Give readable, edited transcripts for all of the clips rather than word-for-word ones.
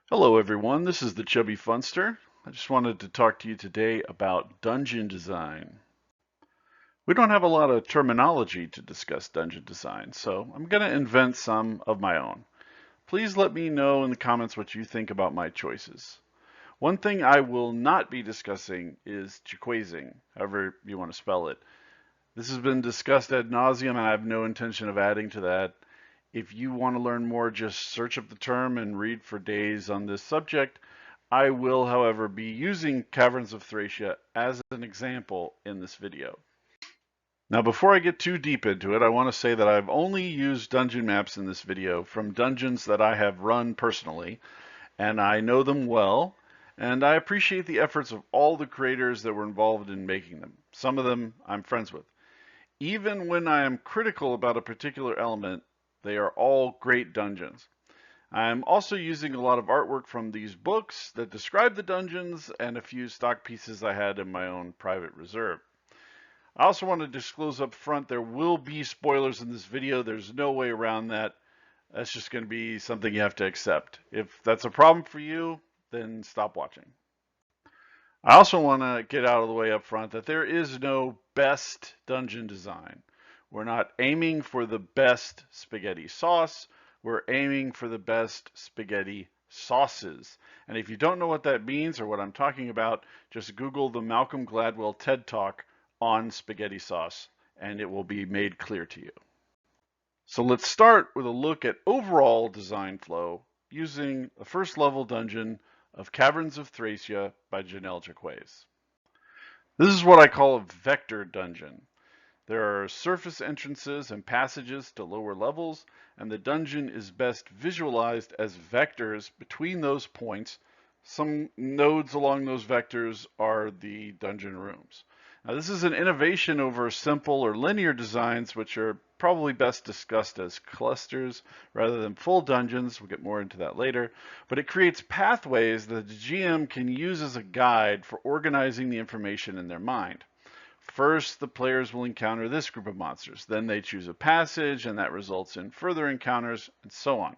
Hello everyone, this is the Chubby Funster. I just wanted to talk to you today about dungeon design. We don't have a lot of terminology to discuss dungeon design, so I'm going to invent some of my own. Please let me know in the comments what you think about my choices. One thing I will not be discussing is chiquazing, however you want to spell it. This has been discussed ad nauseum and I have no intention of adding to that. If you want to learn more, just search up the term and read for days on this subject. I will, however, be using Caverns of Thracia as an example in this video. Now, before I get too deep into it, I want to say that I've only used dungeon maps in this video from dungeons that I have run personally, and I know them well, and I appreciate the efforts of all the creators that were involved in making them. Some of them I'm friends with. Even when I am critical about a particular element, they are all great dungeons. I'm also using a lot of artwork from these books that describe the dungeons and a few stock pieces I had in my own private reserve. I also want to disclose up front there will be spoilers in this video. There's no way around that. That's just going to be something you have to accept. If that's a problem for you, then stop watching. I also want to get out of the way up front that there is no best dungeon design. We're not aiming for the best spaghetti sauce. We're aiming for the best spaghetti sauces. And if you don't know what that means or what I'm talking about, just Google the Malcolm Gladwell TED Talk on spaghetti sauce, and it will be made clear to you. So let's start with a look at overall design flow using the first level dungeon of Caverns of Thracia by Janelle Jaquays. This is what I call a vector dungeon. There are surface entrances and passages to lower levels, and the dungeon is best visualized as vectors between those points. Some nodes along those vectors are the dungeon rooms. Now, this is an innovation over simple or linear designs, which are probably best discussed as clusters rather than full dungeons. We'll get more into that later. But it creates pathways that the GM can use as a guide for organizing the information in their mind. First, the players will encounter this group of monsters. Then they choose a passage, and that results in further encounters, and so on.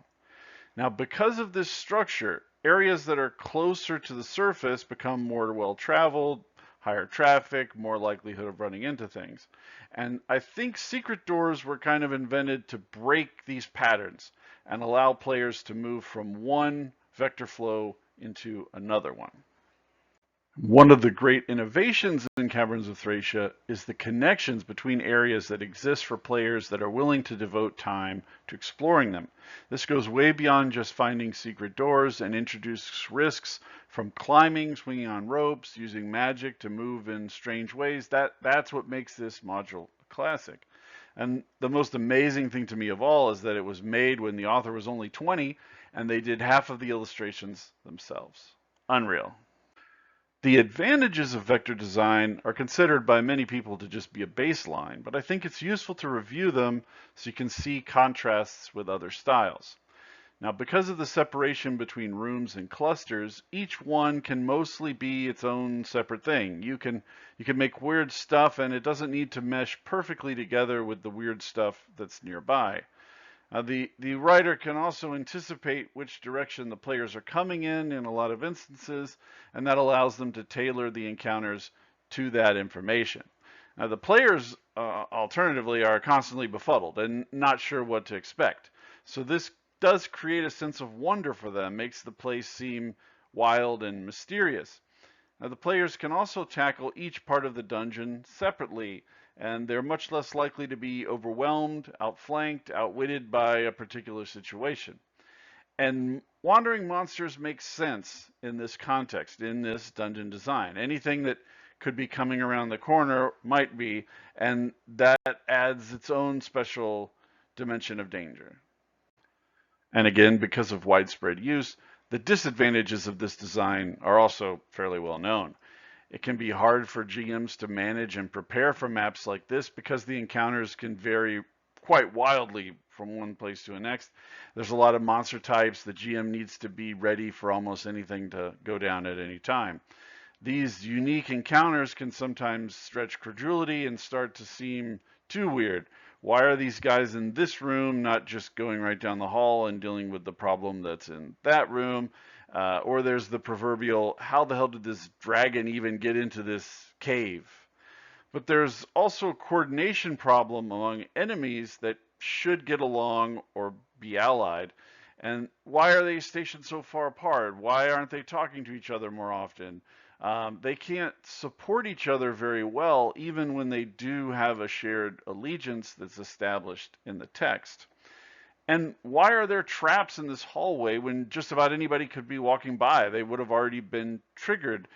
Now, because of this structure, areas that are closer to the surface become more well-traveled, higher traffic, more likelihood of running into things. And I think secret doors were kind of invented to break these patterns and allow players to move from one vector flow into another one. One of the great innovations in Caverns of Thracia is the connections between areas that exist for players that are willing to devote time to exploring them. This goes way beyond just finding secret doors and introduces risks from climbing, swinging on ropes, using magic to move in strange ways. That's what makes this module a classic. And the most amazing thing to me of all is that it was made when the author was only 20 and they did half of the illustrations themselves. Unreal. The advantages of vector design are considered by many people to just be a baseline, but I think it's useful to review them so you can see contrasts with other styles. Now, because of the separation between rooms and clusters, each one can mostly be its own separate thing. You can make weird stuff and it doesn't need to mesh perfectly together with the weird stuff that's nearby. The writer can also anticipate which direction the players are coming in a lot of instances, and that allows them to tailor the encounters to that information. Now, the players, alternatively, are constantly befuddled and not sure what to expect. So this does create a sense of wonder for them, makes the place seem wild and mysterious. Now, the players can also tackle each part of the dungeon separately, and they're much less likely to be overwhelmed, outflanked, outwitted by a particular situation. And wandering monsters make sense in this context, in this dungeon design. Anything that could be coming around the corner might be, and that adds its own special dimension of danger. And again, because of widespread use, the disadvantages of this design are also fairly well known. It can be hard for GMs to manage and prepare for maps like this because the encounters can vary quite wildly from one place to the next. There's a lot of monster types. The GM needs to be ready for almost anything to go down at any time. These unique encounters can sometimes stretch credulity and start to seem too weird. Why are these guys in this room, not just going right down the hall and dealing with the problem that's in that room? Or there's the proverbial, how the hell did this dragon even get into this cave? But there's also a coordination problem among enemies that should get along or be allied. And why are they stationed so far apart? Why aren't they talking to each other more often? They can't support each other very well, even when they do have a shared allegiance that's established in the text. And why are there traps in this hallway when just about anybody could be walking by? They would have already been triggered.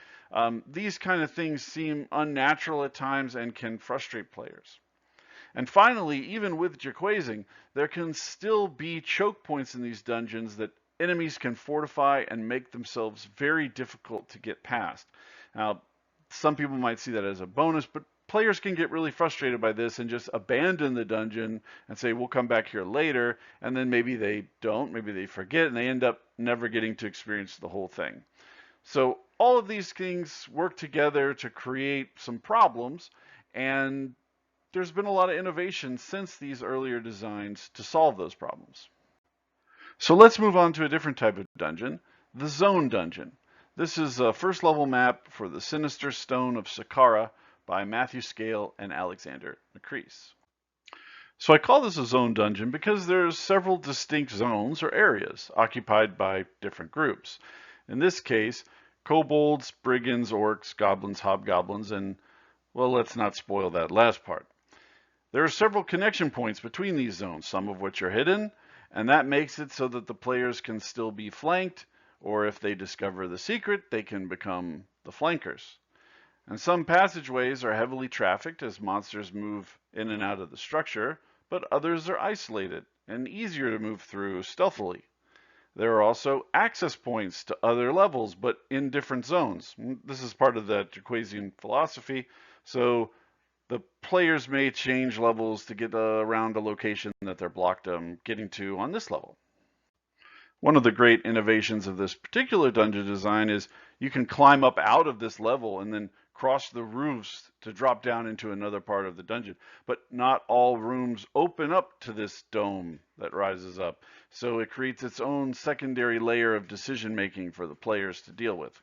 These kind of things seem unnatural at times and can frustrate players. And finally, even with Jaquazing, there can still be choke points in these dungeons that enemies can fortify and make themselves very difficult to get past. Now, some people might see that as a bonus, but players can get really frustrated by this and just abandon the dungeon and say, we'll come back here later, and then maybe they don't, maybe they forget, and they end up never getting to experience the whole thing. So all of these things work together to create some problems, and there's been a lot of innovation since these earlier designs to solve those problems. So let's move on to a different type of dungeon, the Zone Dungeon. This is a first level map for the Sinister Stone of Saqqara by Matthew Scale and Alexander McCrease. So I call this a zone dungeon because there's several distinct zones or areas occupied by different groups. In this case, kobolds, brigands, orcs, goblins, hobgoblins, and, well, let's not spoil that last part. There are several connection points between these zones, some of which are hidden, and that makes it so that the players can still be flanked, or if they discover the secret, they can become the flankers. And some passageways are heavily trafficked as monsters move in and out of the structure, but others are isolated and easier to move through stealthily. There are also access points to other levels, but in different zones. This is part of the Jaquazian philosophy, so the players may change levels to get around a location that they're blocked getting to on this level. One of the great innovations of this particular dungeon design is you can climb up out of this level and then cross the roofs to drop down into another part of the dungeon. But not all rooms open up to this dome that rises up. So it creates its own secondary layer of decision making for the players to deal with.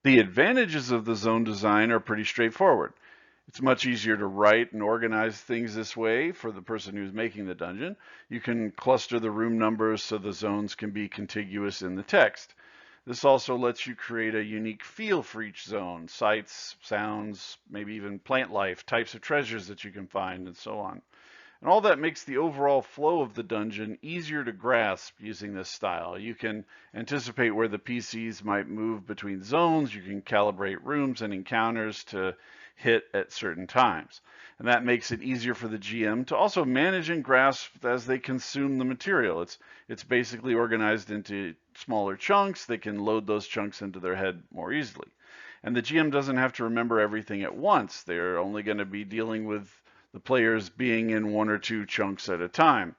The advantages of the zone design are pretty straightforward. It's much easier to write and organize things this way for the person who's making the dungeon. You can cluster the room numbers so the zones can be contiguous in the text. This also lets you create a unique feel for each zone, sights, sounds, maybe even plant life, types of treasures that you can find, and so on. And all that makes the overall flow of the dungeon easier to grasp using this style. You can anticipate where the PCs might move between zones. You can calibrate rooms and encounters to hit at certain times. And that makes it easier for the GM to also manage and grasp as they consume the material. It's basically organized into smaller chunks. They can load those chunks into their head more easily. And the GM doesn't have to remember everything at once. They're only going to be dealing with the players being in one or two chunks at a time.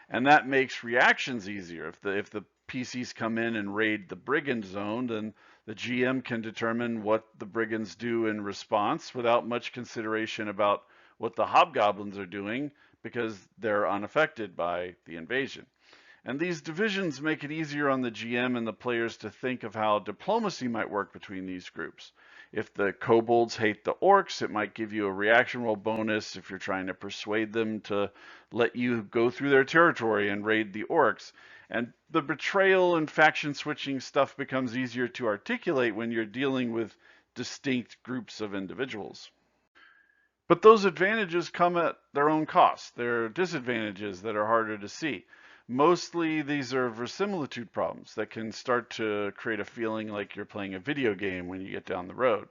And that makes reactions easier. If the PCs come in and raid the brigand zone, then the GM can determine what the brigands do in response without much consideration about what the hobgoblins are doing because they're unaffected by the invasion. And these divisions make it easier on the GM and the players to think of how diplomacy might work between these groups. If the kobolds hate the orcs, it might give you a reaction roll bonus if you're trying to persuade them to let you go through their territory and raid the orcs. And the betrayal and faction switching stuff becomes easier to articulate when you're dealing with distinct groups of individuals. But those advantages come at their own cost. There are disadvantages that are harder to see. Mostly these are verisimilitude problems that can start to create a feeling like you're playing a video game when you get down the road.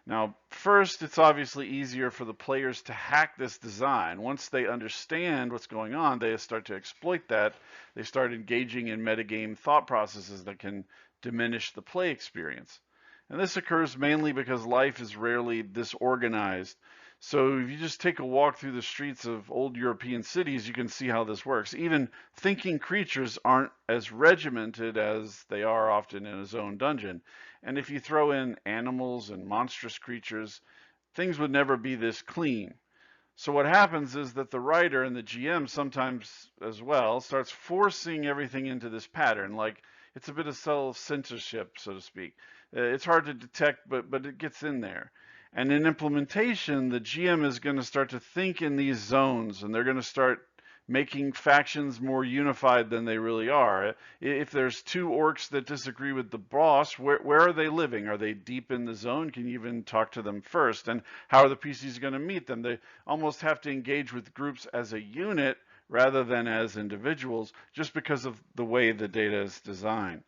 Now, first, it's obviously easier for the players to hack this design. Once they understand what's going on, they start to exploit that. They start engaging in metagame thought processes that can diminish the play experience. And this occurs mainly because life is rarely this organized. So if you just take a walk through the streets of old European cities, you can see how this works. Even thinking creatures aren't as regimented as they are often in a zone dungeon. And if you throw in animals and monstrous creatures, things would never be this clean. So what happens is that the writer and the GM sometimes as well starts forcing everything into this pattern. Like it's a bit of self-censorship, so to speak. It's hard to detect, but it gets in there. And in implementation, the GM is going to start to think in these zones, and they're going to start making factions more unified than they really are. If there's two orcs that disagree with the boss, where are they living? Are they deep in the zone? Can you even talk to them first? And how are the PCs going to meet them? They almost have to engage with groups as a unit rather than as individuals, just because of the way the data is designed.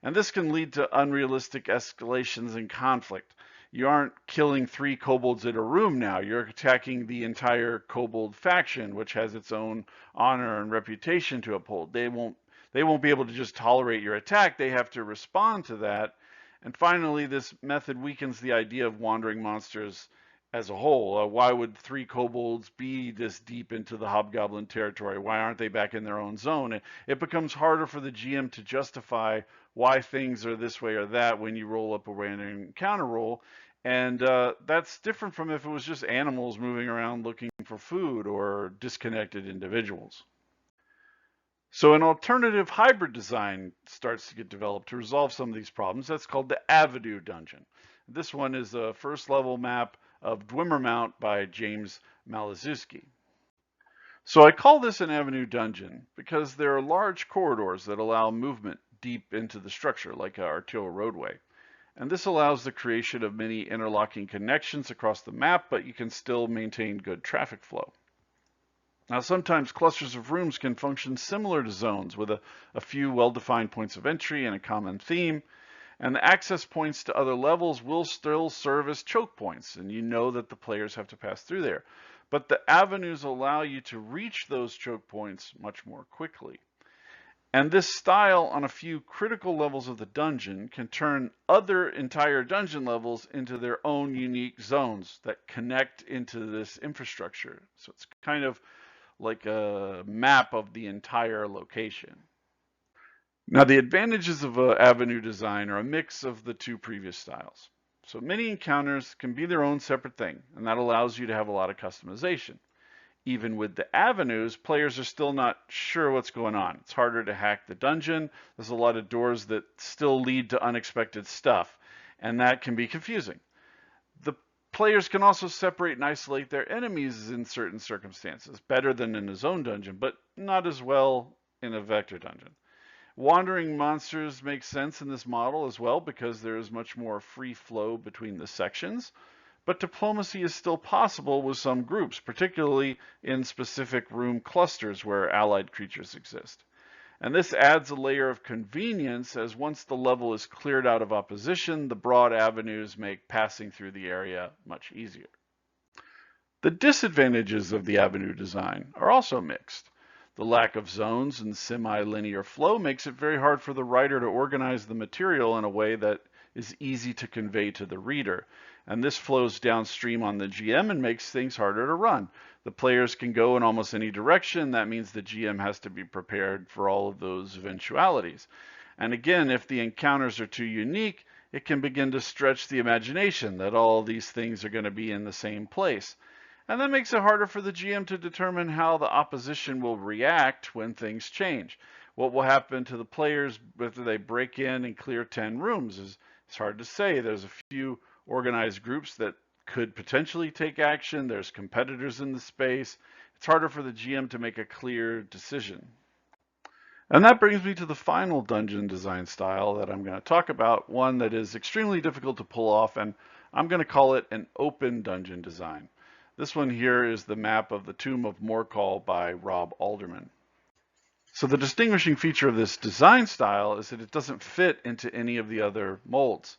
And this can lead to unrealistic escalations and conflict. You aren't killing 3 kobolds in a room now. You're attacking the entire kobold faction, which has its own honor and reputation to uphold. They won't be able to just tolerate your attack. They have to respond to that. And finally, this method weakens the idea of wandering monsters as a whole. Why would 3 kobolds be this deep into the hobgoblin territory? Why aren't they back in their own zone? It becomes harder for the GM to justify why things are this way or that when you roll up a random encounter roll. And that's different from if it was just animals moving around looking for food or disconnected individuals. So an alternative hybrid design starts to get developed to resolve some of these problems. That's called the Avenue Dungeon. This one is a first level map of Dwimmermount by James Malaszewski. So I call this an Avenue Dungeon because there are large corridors that allow movement deep into the structure, like an arterial roadway. And this allows the creation of many interlocking connections across the map, but you can still maintain good traffic flow. Now, sometimes clusters of rooms can function similar to zones with a few well-defined points of entry and a common theme. And the access points to other levels will still serve as choke points, and you know that the players have to pass through there. But the avenues allow you to reach those choke points much more quickly. And this style on a few critical levels of the dungeon can turn other entire dungeon levels into their own unique zones that connect into this infrastructure. So it's kind of like a map of the entire location. Now, the advantages of avenue design are a mix of the two previous styles. So many encounters can be their own separate thing, and that allows you to have a lot of customization. Even with the avenues, players are still not sure what's going on. It's harder to hack the dungeon. There's a lot of doors that still lead to unexpected stuff, and that can be confusing. The players can also separate and isolate their enemies in certain circumstances, better than in a zone dungeon, but not as well in a vector dungeon. Wandering monsters make sense in this model as well because there is much more free flow between the sections. But diplomacy is still possible with some groups, particularly in specific room clusters where allied creatures exist. And this adds a layer of convenience, as once the level is cleared out of opposition, the broad avenues make passing through the area much easier. The disadvantages of the avenue design are also mixed. The lack of zones and semi-linear flow makes it very hard for the writer to organize the material in a way that is easy to convey to the reader. And this flows downstream on the GM and makes things harder to run. The players can go in almost any direction. That means the GM has to be prepared for all of those eventualities. And again, if the encounters are too unique, it can begin to stretch the imagination that all these things are going to be in the same place. And that makes it harder for the GM to determine how the opposition will react when things change. What will happen to the players after they break in and clear 10 rooms it's hard to say. There's a few organized groups that could potentially take action. There's competitors in the space. It's harder for the GM to make a clear decision. And that brings me to the final dungeon design style that I'm going to talk about, one that is extremely difficult to pull off, and I'm going to call it an open dungeon design. This one here is the map of the Tomb of Morcall by Rob Alderman. So the distinguishing feature of this design style is that it doesn't fit into any of the other molds.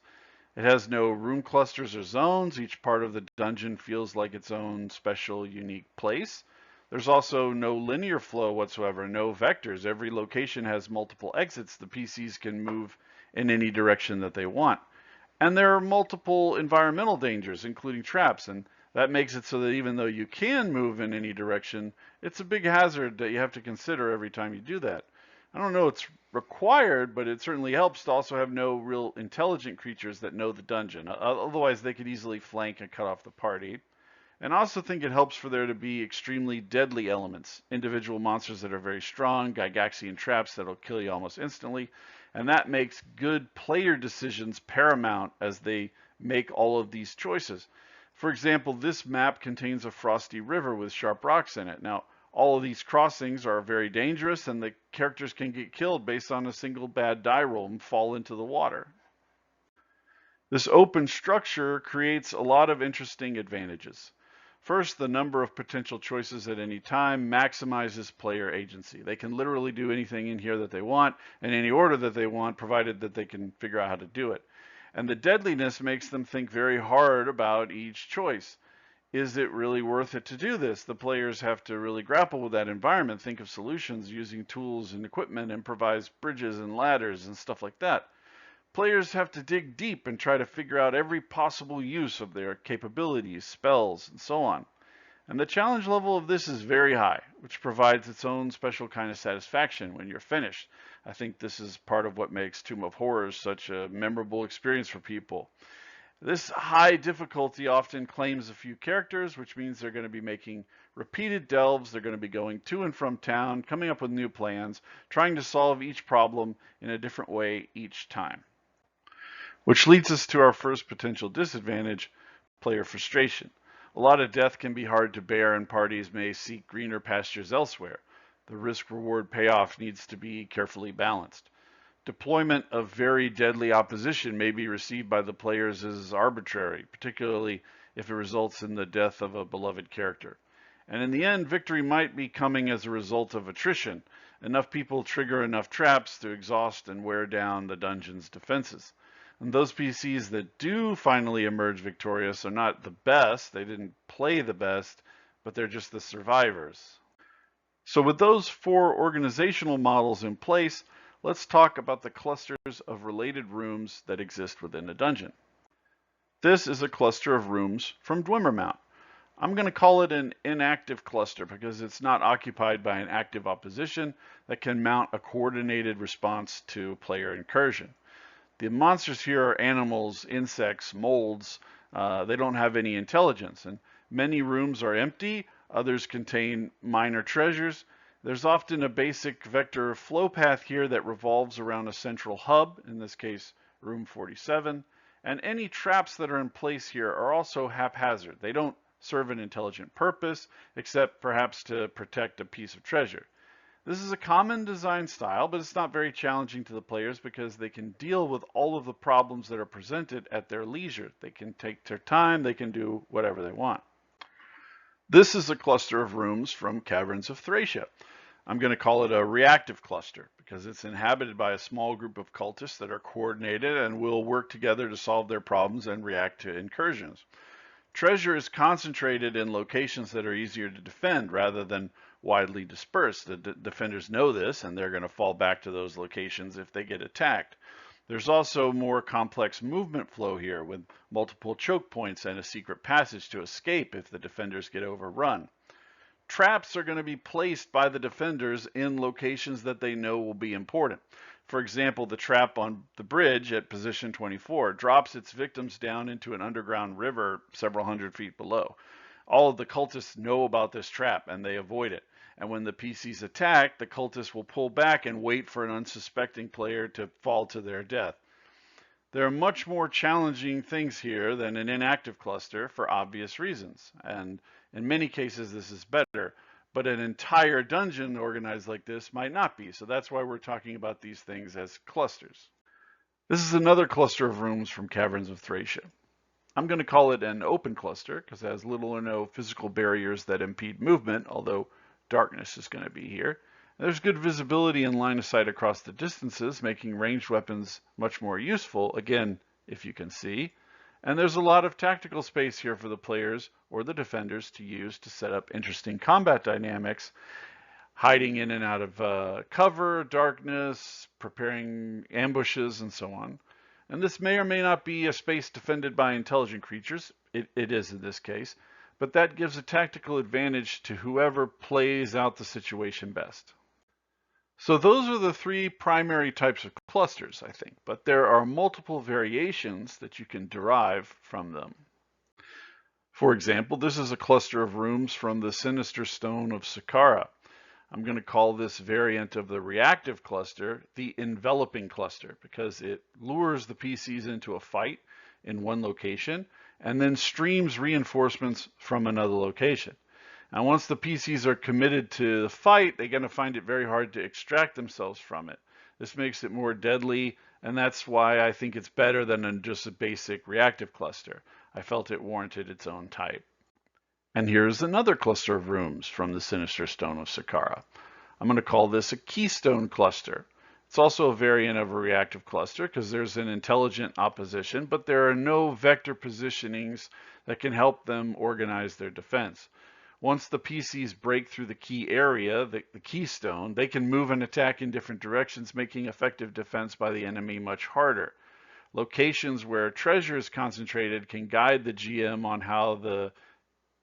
It has no room clusters or zones. Each part of the dungeon feels like its own special, unique place. There's also no linear flow whatsoever, no vectors. Every location has multiple exits. The PCs can move in any direction that they want. And there are multiple environmental dangers, including traps, and that makes it so that even though you can move in any direction, it's a big hazard that you have to consider every time you do that. I don't know it's required, but it certainly helps to also have no real intelligent creatures that know the dungeon. Otherwise, they could easily flank and cut off the party. And I also think it helps for there to be extremely deadly elements, individual monsters that are very strong, Gygaxian traps that'll kill you almost instantly, And that makes good player decisions paramount as they make all of these choices. For example, this map contains a frosty river with sharp rocks in it. Now, all of these crossings are very dangerous, and the characters can get killed based on a single bad die roll and fall into the water. This open structure creates a lot of interesting advantages. First, the number of potential choices at any time maximizes player agency. They can literally do anything in here that they want in any order that they want, provided that they can figure out how to do it. And the deadliness makes them think very hard about each choice. Is it really worth it to do this? The players have to really grapple with that environment, think of solutions using tools and equipment, improvise bridges and ladders and stuff like that. Players have to dig deep and try to figure out every possible use of their capabilities, spells, and so on. And the challenge level of this is very high, which provides its own special kind of satisfaction when you're finished. I think this is part of what makes Tomb of Horrors such a memorable experience for people. This high difficulty often claims a few characters, which means they're going to be making repeated delves, they're going to be going to and from town, coming up with new plans, trying to solve each problem in a different way each time. Which leads us to our first potential disadvantage, player frustration. A lot of death can be hard to bear and parties may seek greener pastures elsewhere. The risk-reward payoff needs to be carefully balanced. Deployment of very deadly opposition may be received by the players as arbitrary, particularly if it results in the death of a beloved character. And in the end, victory might be coming as a result of attrition. Enough people trigger enough traps to exhaust and wear down the dungeon's defenses. And those PCs that do finally emerge victorious are not the best, they didn't play the best, but they're just the survivors. So with those four organizational models in place, let's talk about the clusters of related rooms that exist within a dungeon. This is a cluster of rooms from Dwimmermount. I'm going to call it an inactive cluster because it's not occupied by an active opposition that can mount a coordinated response to player incursion. The monsters here are animals, insects, molds. They don't have any intelligence, and many rooms are empty. Others contain minor treasures. There's often a basic vector flow path here that revolves around a central hub, in this case, room 47. And any traps that are in place here are also haphazard. They don't serve an intelligent purpose, except perhaps to protect a piece of treasure. This is a common design style, but it's not very challenging to the players because they can deal with all of the problems that are presented at their leisure. They can take their time, they can do whatever they want. This is a cluster of rooms from Caverns of Thracia. I'm going to call it a reactive cluster because it's inhabited by a small group of cultists that are coordinated and will work together to solve their problems and react to incursions. Treasure is concentrated in locations that are easier to defend rather than widely dispersed. The defenders know this, and they're going to fall back to those locations if they get attacked. There's also more complex movement flow here with multiple choke points and a secret passage to escape if the defenders get overrun. Traps are going to be placed by the defenders in locations that they know will be important. For example, the trap on the bridge at position 24 drops its victims down into an underground river several hundred feet below. All of the cultists know about this trap and they avoid it. And when the PCs attack, the cultists will pull back and wait for an unsuspecting player to fall to their death. There are much more challenging things here than an inactive cluster for obvious reasons. And in many cases, this is better. But an entire dungeon organized like this might not be. So that's why we're talking about these things as clusters. This is another cluster of rooms from Caverns of Thracia. I'm going to call it an open cluster because it has little or no physical barriers that impede movement, although darkness is going to be here. There's good visibility and line of sight across the distances, making ranged weapons much more useful, again, if you can see. And there's a lot of tactical space here for the players or the defenders to use to set up interesting combat dynamics, hiding in and out of cover, darkness, preparing ambushes, and so on. And this may or may not be a space defended by intelligent creatures. It is in this case. But that gives a tactical advantage to whoever plays out the situation best. So those are the three primary types of clusters, I think. But there are multiple variations that you can derive from them. For example, this is a cluster of rooms from the Sinister Stone of Saqqara. I'm going to call this variant of the reactive cluster the enveloping cluster because it lures the PCs into a fight in one location and then streams reinforcements from another location. And once the PCs are committed to the fight, they're going to find it very hard to extract themselves from it. This makes it more deadly, and that's why I think it's better than just a basic reactive cluster. I felt it warranted its own type. And here's another cluster of rooms from the Sinister Stone of Saqqara. I'm going to call this a keystone cluster. It's also a variant of a reactive cluster because there's an intelligent opposition, but there are no vector positionings that can help them organize their defense. Once the PCs break through the key area, the keystone, they can move and attack in different directions, making effective defense by the enemy much harder. Locations where treasure is concentrated can guide the GM on how the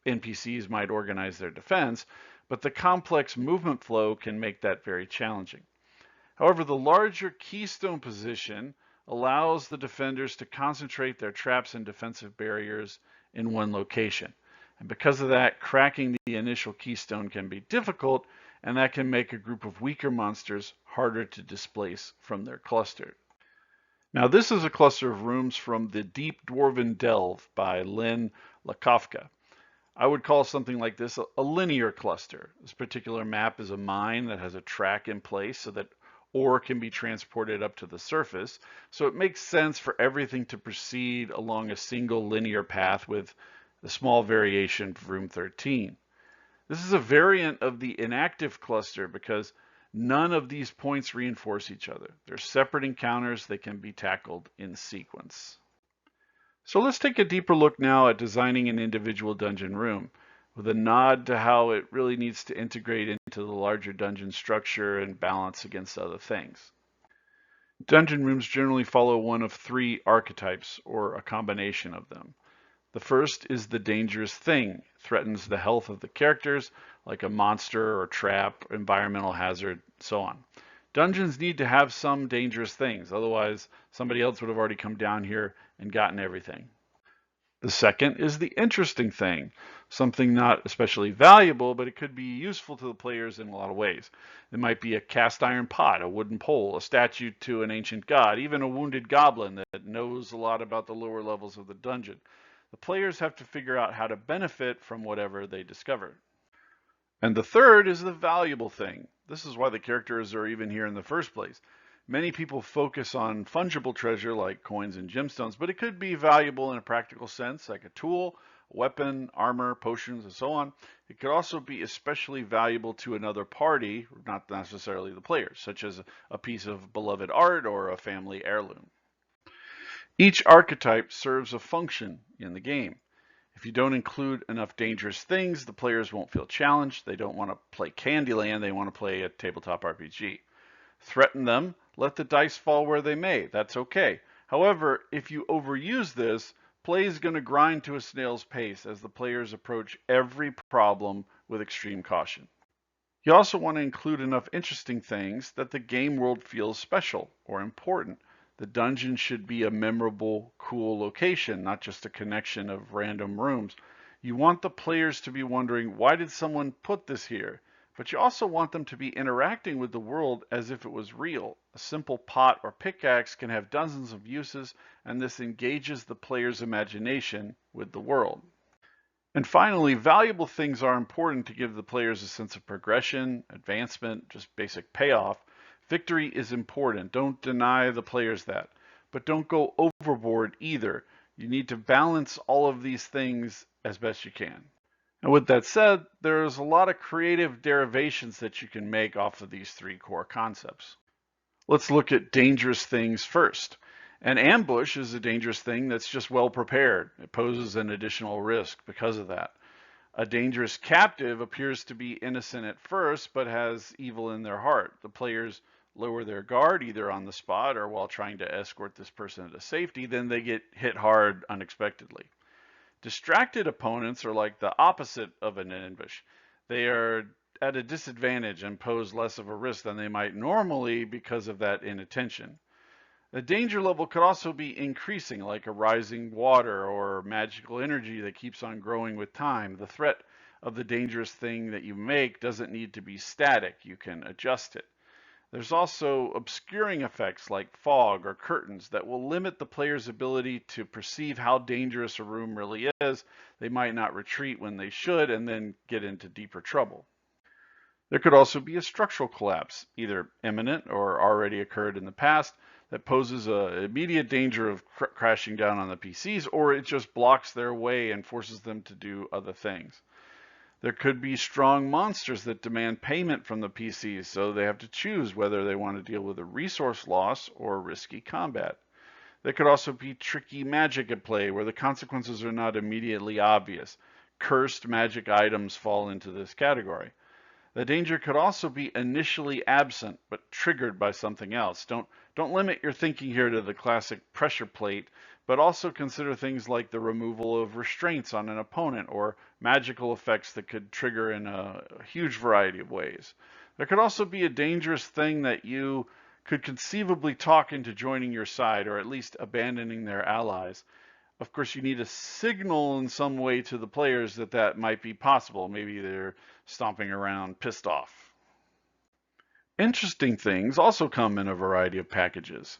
NPCs might organize their defense, but the complex movement flow can make that very challenging. However, the larger keystone position allows the defenders to concentrate their traps and defensive barriers in one location. And because of that, cracking the initial keystone can be difficult, and that can make a group of weaker monsters harder to displace from their cluster. Now, this is a cluster of rooms from the Deep Dwarven Delve by Lynn Lakofka. I would call something like this a linear cluster. This particular map is a mine that has a track in place so that ore can be transported up to the surface. So it makes sense for everything to proceed along a single linear path with a small variation for room 13. This is a variant of the inactive cluster because none of these points reinforce each other. They're separate encounters that can be tackled in sequence. So let's take a deeper look now at designing an individual dungeon room with a nod to how it really needs to integrate into the larger dungeon structure and balance against other things. Dungeon rooms generally follow one of three archetypes or a combination of them. The first is the dangerous thing, threatens the health of the characters like a monster or trap, environmental hazard, so on. Dungeons need to have some dangerous things, otherwise somebody else would have already come down here and gotten everything. The second is the interesting thing, something not especially valuable, but it could be useful to the players in a lot of ways. It might be a cast iron pot, a wooden pole, a statue to an ancient god, even a wounded goblin that knows a lot about the lower levels of the dungeon. The players have to figure out how to benefit from whatever they discover. And the third is the valuable thing. This is why the characters are even here in the first place. Many people focus on fungible treasure like coins and gemstones, but it could be valuable in a practical sense, like a tool, a weapon, armor, potions, and so on. It could also be especially valuable to another party, not necessarily the players, such as a piece of beloved art or a family heirloom. Each archetype serves a function in the game. If you don't include enough dangerous things, the players won't feel challenged. They don't want to play Candyland, they want to play a tabletop RPG. Threaten them, let the dice fall where they may. That's okay. However, if you overuse this, play is going to grind to a snail's pace as the players approach every problem with extreme caution. You also want to include enough interesting things that the game world feels special or important. The dungeon should be a memorable, cool location, not just a connection of random rooms. You want the players to be wondering, why did someone put this here? But you also want them to be interacting with the world as if it was real. A simple pot or pickaxe can have dozens of uses, and this engages the player's imagination with the world. And finally, valuable things are important to give the players a sense of progression, advancement, just basic payoff. Victory is important. Don't deny the players that. But don't go overboard either. You need to balance all of these things as best you can. And with that said, there's a lot of creative derivations that you can make off of these three core concepts. Let's look at dangerous things first. An ambush is a dangerous thing that's just well prepared. It poses an additional risk because of that. A dangerous captive appears to be innocent at first, but has evil in their heart. The players lower their guard either on the spot or while trying to escort this person to safety, then they get hit hard unexpectedly. Distracted opponents are like the opposite of an ambush. They are at a disadvantage and pose less of a risk than they might normally because of that inattention. The danger level could also be increasing, like a rising water or magical energy that keeps on growing with time. The threat of the dangerous thing that you make doesn't need to be static. You can adjust it. There's also obscuring effects like fog or curtains that will limit the player's ability to perceive how dangerous a room really is. They might not retreat when they should and then get into deeper trouble. There could also be a structural collapse, either imminent or already occurred in the past, that poses an immediate danger of crashing down on the PCs, or it just blocks their way and forces them to do other things. There could be strong monsters that demand payment from the PCs, so they have to choose whether they want to deal with a resource loss or risky combat. There could also be tricky magic at play where the consequences are not immediately obvious. Cursed magic items fall into this category. The danger could also be initially absent, but triggered by something else. Don't limit your thinking here to the classic pressure plate, but also consider things like the removal of restraints on an opponent or magical effects that could trigger in a huge variety of ways. There could also be a dangerous thing that you could conceivably talk into joining your side or at least abandoning their allies. Of course, you need a signal in some way to the players that that might be possible. Maybe they're stomping around pissed off. Interesting things also come in a variety of packages.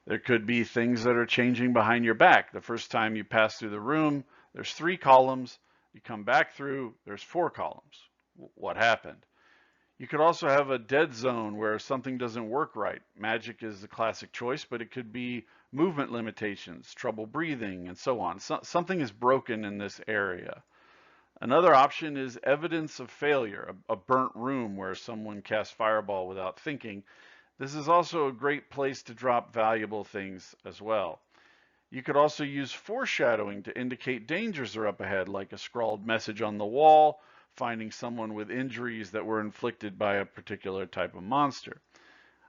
There could be things that are changing behind your back. The first time you pass through the room, there's 3 columns. You come back through, there's 4 columns. What happened? You could also have a dead zone where something doesn't work right. Magic is the classic choice, but it could be movement limitations, trouble breathing, and so on. Something is broken in this area. Another option is evidence of failure, a burnt room where someone casts fireball without thinking. This is also a great place to drop valuable things as well. You could also use foreshadowing to indicate dangers are up ahead, like a scrawled message on the wall, finding someone with injuries that were inflicted by a particular type of monster.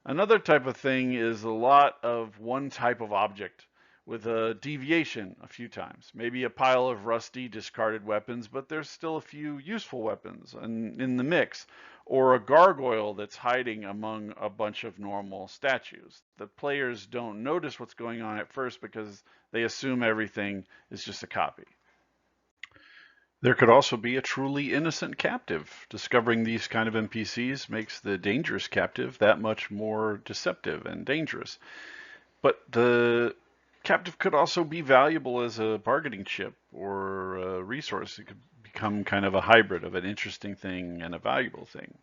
Another type of thing is a lot of one type of object with a deviation a few times. Maybe a pile of rusty discarded weapons, but there's still a few useful weapons in the mix. Or a gargoyle that's hiding among a bunch of normal statues. The players don't notice what's going on at first because they assume everything is just a copy. There could also be a truly innocent captive. Discovering these kind of NPCs makes the dangerous captive that much more deceptive and dangerous. But the captive could also be valuable as a bargaining chip or a resource. It could become kind of a hybrid of an interesting thing and a valuable thing.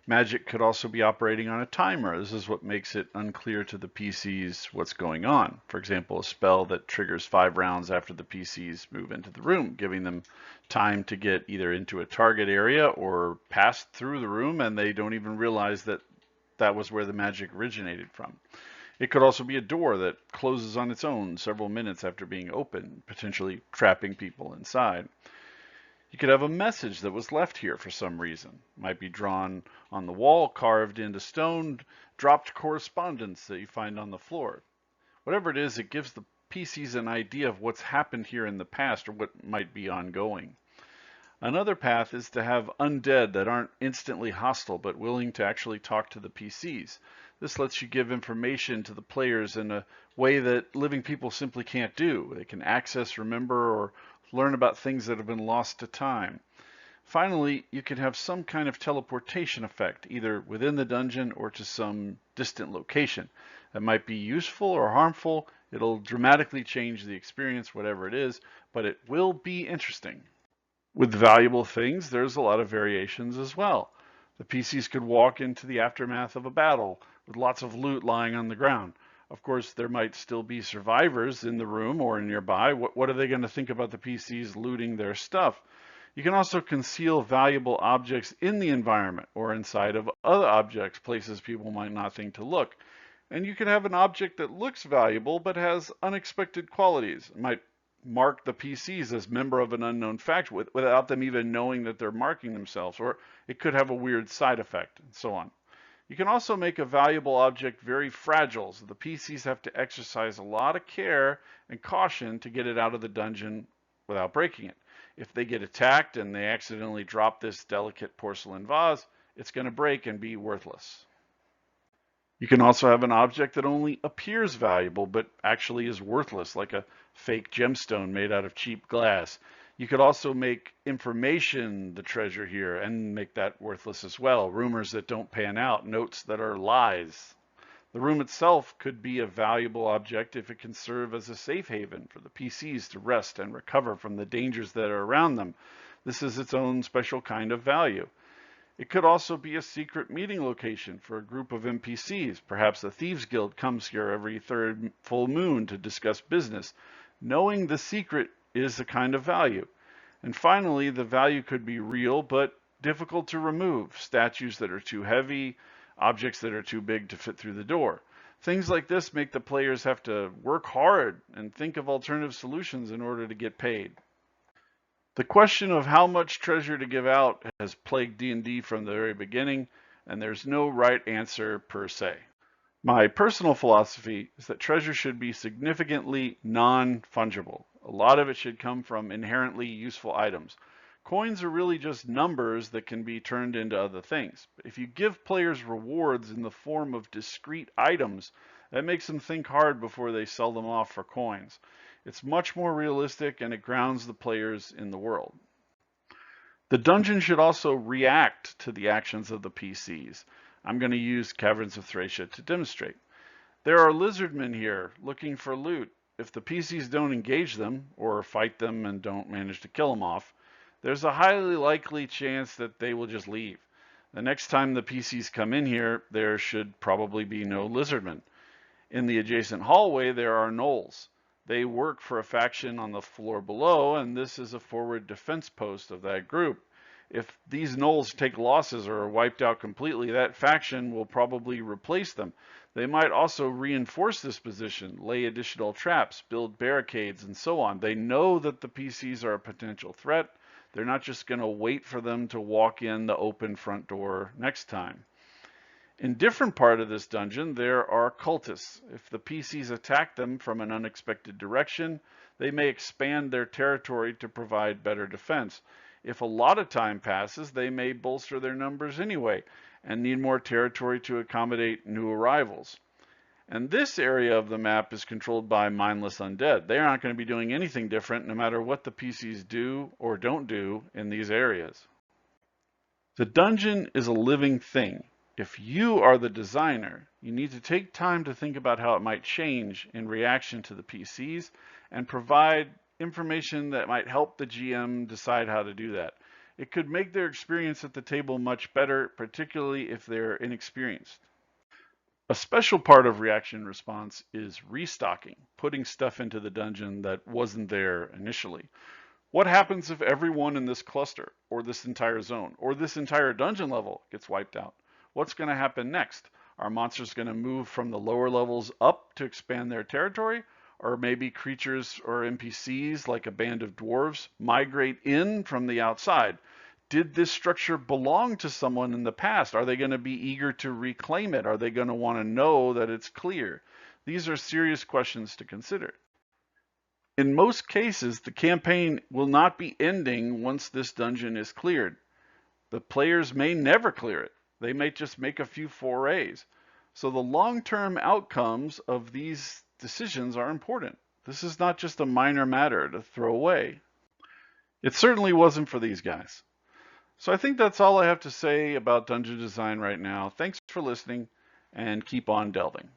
Magic could also be operating on a timer. This is what makes it unclear to the PCs what's going on. For example, a spell that triggers 5 rounds after the PCs move into the room, giving them time to get either into a target area or pass through the room, and they don't even realize that that was where the magic originated from. It could also be a door that closes on its own several minutes after being opened, potentially trapping people inside. You could have a message that was left here for some reason. It might be drawn on the wall, carved into stone, dropped correspondence that you find on the floor. Whatever it is, it gives the PCs an idea of what's happened here in the past or what might be ongoing. Another path is to have undead that aren't instantly hostile but willing to actually talk to the PCs. This lets you give information to the players in a way that living people simply can't do. They can access, remember, or learn about things that have been lost to time. Finally, you can have some kind of teleportation effect, either within the dungeon or to some distant location. That might be useful or harmful. It'll dramatically change the experience, whatever it is, but it will be interesting. With valuable things, there's a lot of variations as well. The PCs could walk into the aftermath of a battle with lots of loot lying on the ground. Of course, there might still be survivors in the room or nearby. What are they going to think about the PCs looting their stuff? You can also conceal valuable objects in the environment or inside of other objects, places people might not think to look. And you could have an object that looks valuable but has unexpected qualities. It might mark the PCs as member of an unknown faction without them even knowing that they're marking themselves, or it could have a weird side effect, and so on. You can also make a valuable object very fragile, so the PCs have to exercise a lot of care and caution to get it out of the dungeon without breaking it. If they get attacked and they accidentally drop this delicate porcelain vase, it's going to break and be worthless. You can also have an object that only appears valuable but actually is worthless, like a fake gemstone made out of cheap glass. You could also make information the treasure here and make that worthless as well. Rumors that don't pan out, notes that are lies. The room itself could be a valuable object if it can serve as a safe haven for the PCs to rest and recover from the dangers that are around them. This is its own special kind of value. It could also be a secret meeting location for a group of NPCs. Perhaps the Thieves Guild comes here every third full moon to discuss business. Knowing the secret is a kind of value. And finally, the value could be real but difficult to remove. Statues that are too heavy, objects that are too big to fit through the door. Things like this make the players have to work hard and think of alternative solutions in order to get paid. The question of how much treasure to give out has plagued D&D from the very beginning, and there's no right answer per se. My personal philosophy is that treasure should be significantly non-fungible. A lot of it should come from inherently useful items. Coins are really just numbers that can be turned into other things. If you give players rewards in the form of discrete items, that makes them think hard before they sell them off for coins. It's much more realistic and it grounds the players in the world. The dungeon should also react to the actions of the PCs. I'm going to use Caverns of Thracia to demonstrate. There are lizardmen here looking for loot. If the PCs don't engage them or fight them and don't manage to kill them off, there's a highly likely chance that they will just leave. The next time the PCs come in here, there should probably be no lizardmen. In the adjacent hallway, there are gnolls. They work for a faction on the floor below, and this is a forward defense post of that group. If these gnolls take losses or are wiped out completely, that faction will probably replace them. They might also reinforce this position, lay additional traps, build barricades, and so on. They know that the PCs are a potential threat. They're not just going to wait for them to walk in the open front door next time. In different part of this dungeon, there are cultists. If the PCs attack them from an unexpected direction, they may expand their territory to provide better defense. If a lot of time passes, they may bolster their numbers anyway and need more territory to accommodate new arrivals. And this area of the map is controlled by mindless undead. They aren't going to be doing anything different no matter what the PCs do or don't do in these areas. The dungeon is a living thing. If you are the designer, you need to take time to think about how it might change in reaction to the PCs and provide information that might help the GM decide how to do that. It could make their experience at the table much better, particularly if they're inexperienced. A special part of reaction response is restocking, putting stuff into the dungeon that wasn't there initially. What happens if everyone in this cluster, or this entire zone, or this entire dungeon level gets wiped out? What's going to happen next? Are monsters going to move from the lower levels up to expand their territory? Or maybe creatures or NPCs like a band of dwarves migrate in from the outside? Did this structure belong to someone in the past? Are they going to be eager to reclaim it? Are they going to want to know that it's clear? These are serious questions to consider. In most cases, the campaign will not be ending once this dungeon is cleared. The players may never clear it. They may just make a few forays. So the long-term outcomes of these decisions are important. This is not just a minor matter to throw away. It certainly wasn't for these guys. So I think that's all I have to say about dungeon design right now. Thanks for listening and keep on delving.